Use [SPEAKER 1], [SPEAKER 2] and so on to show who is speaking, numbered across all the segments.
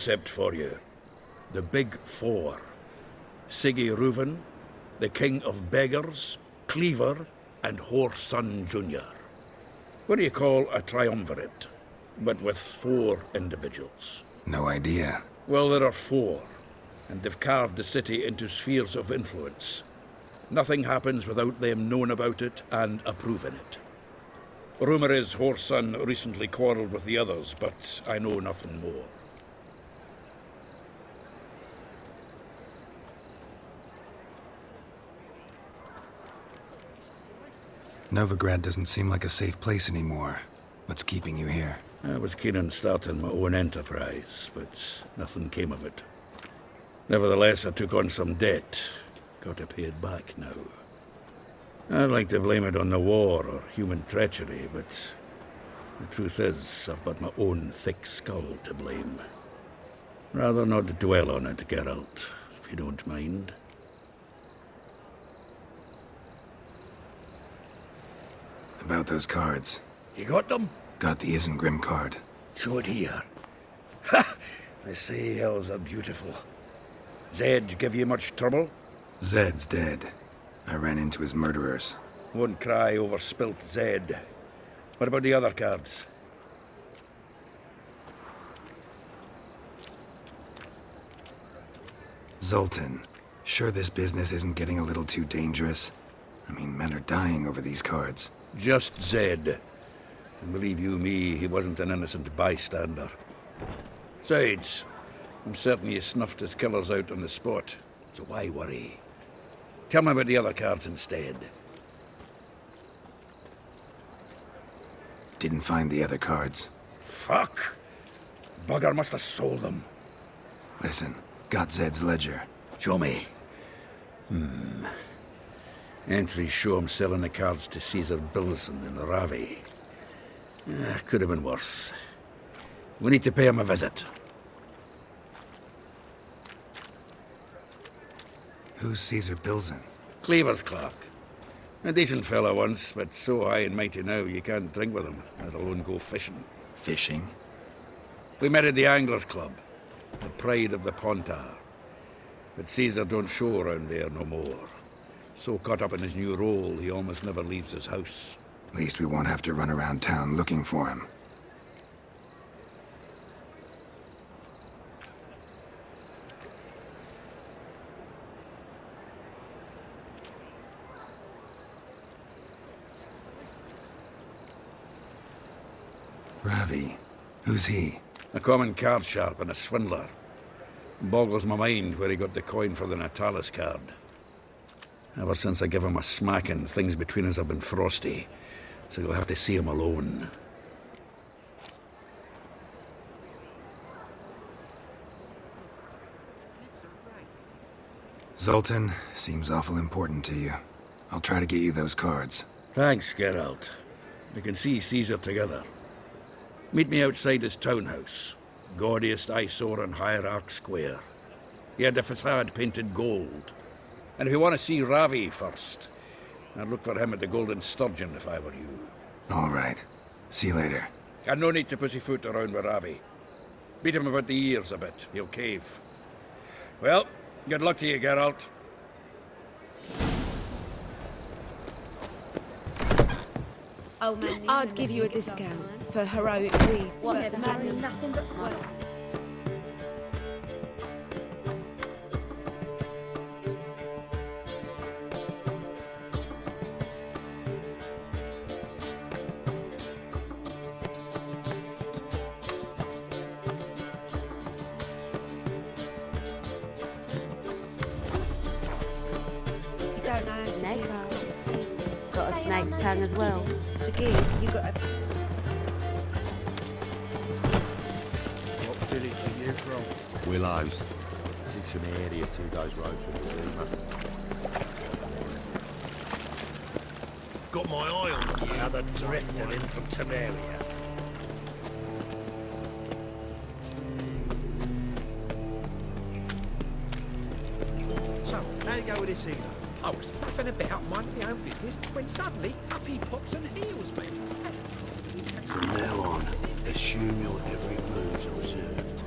[SPEAKER 1] Except for you. The Big Four. Siggy Reuven, the King of Beggars, Cleaver, and Whoreson Jr. What do you call a triumvirate, but with 4 individuals?
[SPEAKER 2] No idea.
[SPEAKER 1] Well, there are 4, and they've carved the city into spheres of influence. Nothing happens without them knowing about it and approving it. Rumor is Whoreson recently quarreled with the others, but I know nothing more.
[SPEAKER 2] Novigrad doesn't seem like a safe place anymore. What's keeping you here?
[SPEAKER 1] I was keen on starting my own enterprise, but nothing came of it. Nevertheless, I took on some debt. Got to pay it back now. I'd like to blame it on the war or human treachery, but the truth is, I've got my own thick skull to blame. Rather not dwell on it, Geralt, if you don't mind.
[SPEAKER 2] About those cards.
[SPEAKER 1] You got them?
[SPEAKER 2] Got the Isengrim card.
[SPEAKER 1] Show it here. Ha! They say elves are beautiful. Zed give you much trouble?
[SPEAKER 2] Zed's dead. I ran into his murderers.
[SPEAKER 1] Won't cry over spilt Zed. What about the other cards?
[SPEAKER 2] Zoltan. Sure this business isn't getting a little too dangerous? I mean, men are dying over these cards.
[SPEAKER 1] Just Zed. And believe you me, he wasn't an innocent bystander. Besides, I'm certain he snuffed his killers out on the spot, so why worry? Tell me about the other cards instead.
[SPEAKER 2] Didn't find the other cards.
[SPEAKER 1] Fuck! Bugger must have sold them.
[SPEAKER 2] Listen, got Zed's ledger.
[SPEAKER 1] Show me. Entries show him selling the cards to Caesar Bilson in Ravi. Could have been worse. We need to pay him a visit.
[SPEAKER 2] Who's Caesar Bilson?
[SPEAKER 1] Cleaver's clerk. A decent fellow once, but so high and mighty now you can't drink with him, let alone go fishing.
[SPEAKER 2] Fishing?
[SPEAKER 1] We met at the Anglers Club, the pride of the Pontar. But Caesar don't show around there no more. So caught up in his new role, he almost never leaves his house.
[SPEAKER 2] At least we won't have to run around town looking for him. Ravi. Who's he?
[SPEAKER 1] A common card sharp and a swindler. Boggles my mind where he got the coin for the Natalis card. Ever since I gave him a smacking, things between us have been frosty. So you'll have to see him alone.
[SPEAKER 2] Zoltan, seems awful important to you. I'll try to get you those cards.
[SPEAKER 1] Thanks, Geralt. We can see Caesar together. Meet me outside his townhouse. Gaudiest eyesore on Hierarch Square. He had the facade painted gold. And if you want to see Ravi first, I'd look for him at the Golden Sturgeon if I were you.
[SPEAKER 2] All right. See you later.
[SPEAKER 1] And no need to pussyfoot around with Ravi. Beat him about the ears a bit. He'll cave. Well, good luck to you, Geralt.
[SPEAKER 3] I'd give you a discount for heroic deeds.
[SPEAKER 4] What, marrying nothing but fun?
[SPEAKER 3] You don't know how to
[SPEAKER 4] Snake?
[SPEAKER 3] give up.
[SPEAKER 4] Got a snake's tongue as well.
[SPEAKER 3] To give, you got to...
[SPEAKER 5] What village are you from?
[SPEAKER 6] Willows. It's in Temeria, 2 days' road from Zima.
[SPEAKER 5] Got my eye on you. Another drifter in from Temeria.
[SPEAKER 7] So, how you go with this evening? I was faffing about minding my own business when suddenly up he pops and heals me.
[SPEAKER 6] From now on, assume your every move's observed.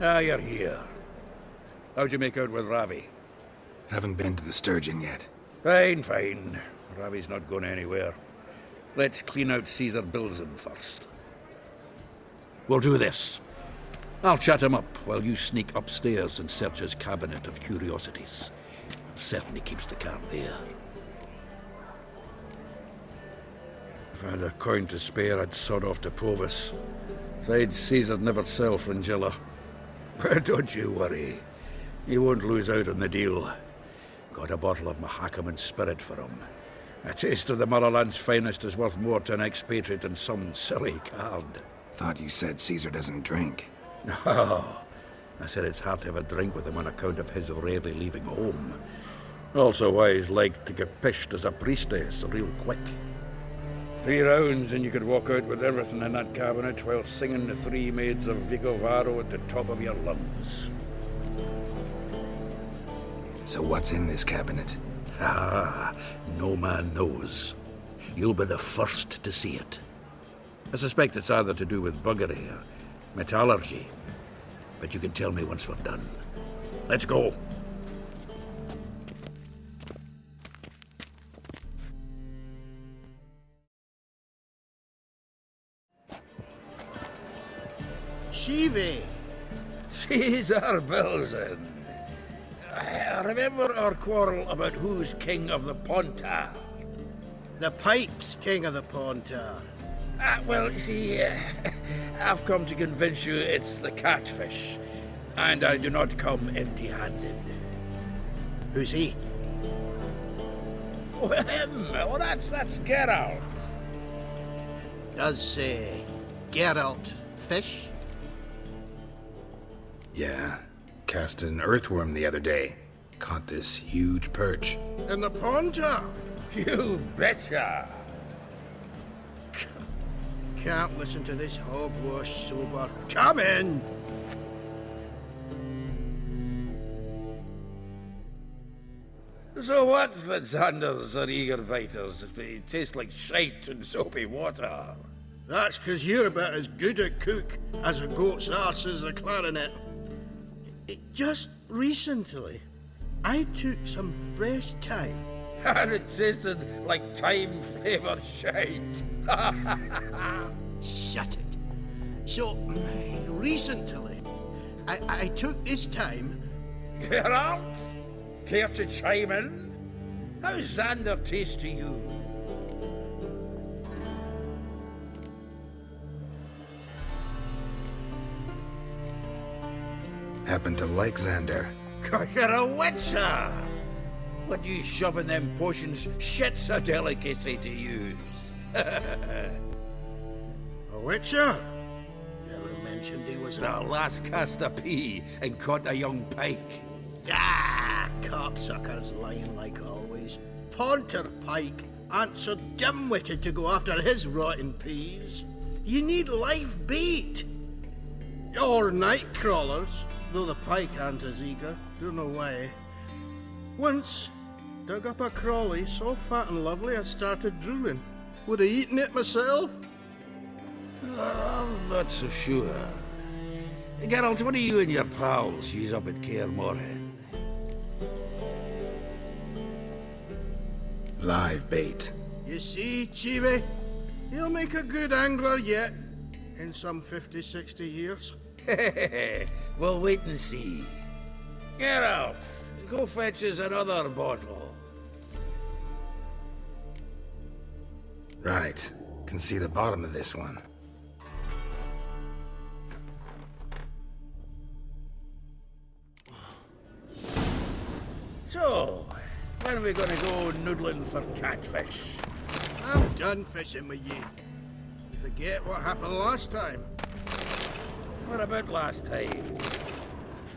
[SPEAKER 1] Ah, you're here. How'd you make out with Ravi?
[SPEAKER 2] Haven't been to the Sturgeon yet.
[SPEAKER 1] Fine, fine. Ravi's not going anywhere. Let's clean out Caesar Bilzen first. We'll do this. I'll chat him up while you sneak upstairs and search his cabinet of curiosities. Certainly keeps the cart there. If I had a coin to spare, I'd sod off to Provis. Besides, Caesar'd never sell Fringilla. But don't you worry. You won't lose out on the deal. Got a bottle of Mahakaman spirit for him. A taste of the motherland's finest is worth more to an expatriate than some silly card.
[SPEAKER 2] Thought you said Caesar doesn't drink.
[SPEAKER 1] No. I said it's hard to have a drink with him on account of his rarely leaving home. Also why he's like to get pished as a priestess real quick. 3 rounds and you could walk out with everything in that cabinet while singing the 3 maids of Vicovaro at the top of your lungs.
[SPEAKER 2] So what's in this cabinet?
[SPEAKER 1] Ah, no man knows. You'll be the first to see it. I suspect it's either to do with buggery or metallurgy. But you can tell me once we're done. Let's go.
[SPEAKER 8] Shivi!
[SPEAKER 1] Caesar Bilzen. I remember our quarrel about who's king of the Pontar.
[SPEAKER 8] The Pike's king of the Pontar.
[SPEAKER 1] Well, you see, I've come to convince you it's the catfish. And I do not come empty-handed.
[SPEAKER 8] Who's he?
[SPEAKER 1] Oh, him! Oh, that's Geralt.
[SPEAKER 8] Does, Geralt fish?
[SPEAKER 2] Yeah. Cast an earthworm the other day. Caught this huge perch.
[SPEAKER 8] In the Pontar?
[SPEAKER 1] You betcha!
[SPEAKER 8] Can't listen to this hogwash sober. Come in!
[SPEAKER 1] So what, Fitzhanders or eager biters, if they taste like shite and soapy water?
[SPEAKER 8] That's 'cause you're about as good a cook as a goat's arse is a clarinet. Just recently, I took some fresh thyme.
[SPEAKER 1] And it tasted like thyme-flavoured shite.
[SPEAKER 8] Shut it. So, recently, I took this thyme.
[SPEAKER 1] Geralt? Care to chime in? How's Xander taste to you?
[SPEAKER 2] Happen to like Xander.
[SPEAKER 1] 'Cause you're a witcher! What do you shove in them potions? Shit's a delicacy to use.
[SPEAKER 8] A witcher? Never mentioned he was
[SPEAKER 1] The last cast a pea and caught a young pike.
[SPEAKER 8] Ah, cocksuckers lying like always. Ponter Pike aren't so dim-witted to go after his rotten peas. You need live bait. Or night crawlers, though the pike aren't as eager. Don't know why. Once, dug up a crawly so fat and lovely I started drooling. Would have eaten it myself.
[SPEAKER 1] I'm not so sure. Geralt, what do you and your pals use up at Kaer Morhen?
[SPEAKER 2] Live bait.
[SPEAKER 8] You see, Chibi, he'll make a good angler yet. In some 50, 60 years.
[SPEAKER 1] We'll wait and see. Geralt, go fetch us another bottle.
[SPEAKER 2] Right. Can see the bottom of this one.
[SPEAKER 1] So, when are we gonna go noodling for catfish?
[SPEAKER 8] I'm done fishing with you. You forget what happened last time.
[SPEAKER 1] What about last time?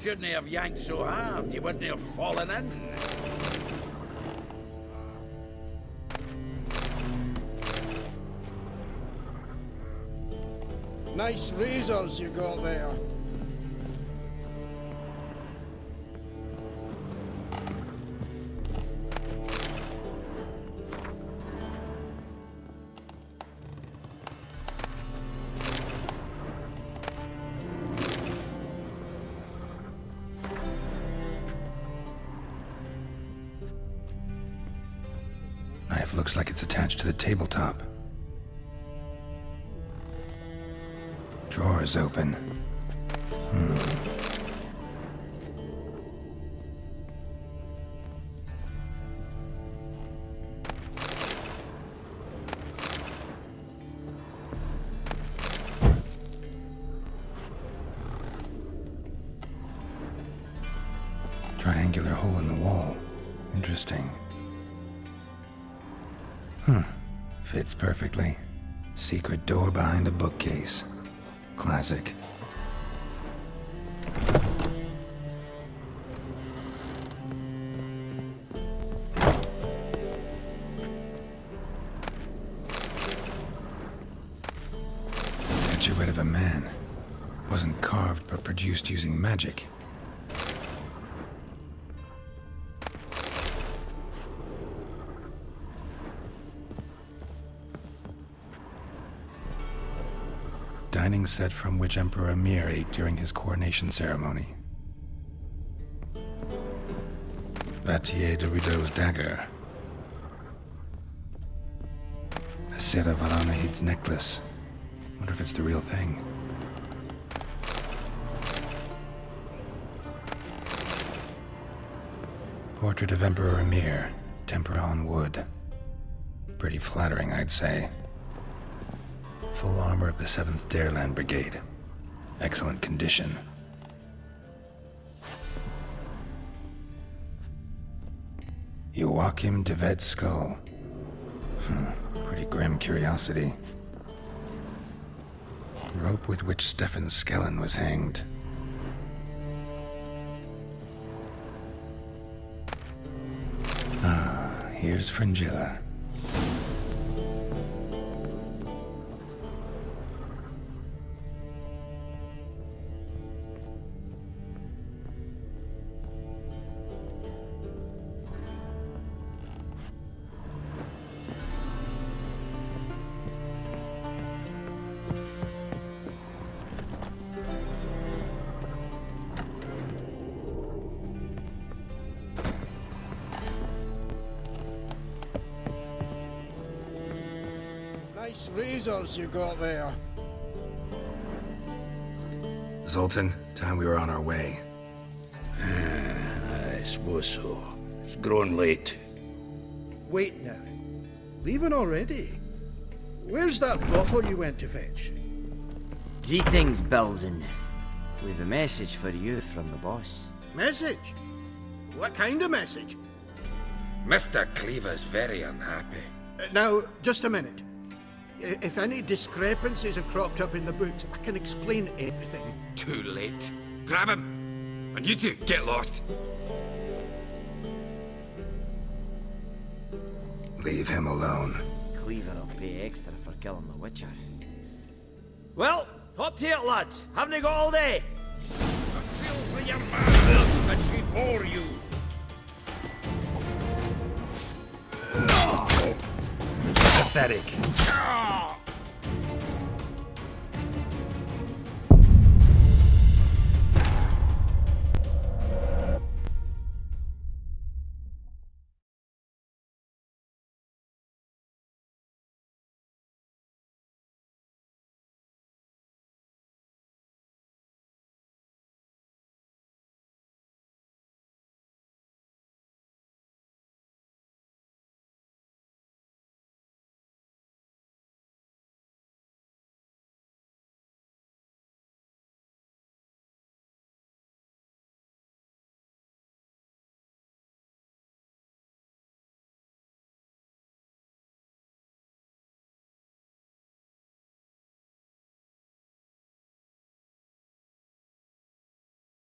[SPEAKER 1] Shouldn't he have yanked so hard you wouldn't have fallen in?
[SPEAKER 8] Nice razors you got there.
[SPEAKER 2] Knife looks like it's attached to the tabletop. Drawer's open. Triangular hole in the wall. Interesting. Fits perfectly. Secret door behind a bookcase. Classic. Statuette of a man. Wasn't carved but produced using magic. Dining set from which Emperor Emir ate during his coronation ceremony. Vatier de Rideau's dagger. A set of Aranahid's necklace. Wonder if it's the real thing. Portrait of Emperor Emir, tempera on wood. Pretty flattering, I'd say. Full armor of the 7th Dareland Brigade. Excellent condition. Joachim de Ved's skull. Pretty grim curiosity. Rope with which Stefan Skellen was hanged. Here's Fringilla.
[SPEAKER 8] Nice razors you got there.
[SPEAKER 2] Zoltan, time we were on our way.
[SPEAKER 1] I suppose so. It's growing late.
[SPEAKER 8] Wait now. Leaving already? Where's that bottle you went to fetch?
[SPEAKER 9] Greetings, Bilzen. We've a message for you from the boss.
[SPEAKER 8] Message? What kind of message?
[SPEAKER 7] Mr. Cleaver's very unhappy.
[SPEAKER 8] Now, just a minute. If any discrepancies have cropped up in the books, I can explain everything.
[SPEAKER 7] Too late. Grab him. And you two, get lost.
[SPEAKER 2] Leave him alone.
[SPEAKER 9] Cleaver will pay extra for killing the Witcher. Well, hop to it, lads. Haven't you got all day?
[SPEAKER 5] Feel for your mother that she bore you.
[SPEAKER 2] Pathetic.
[SPEAKER 5] Ah!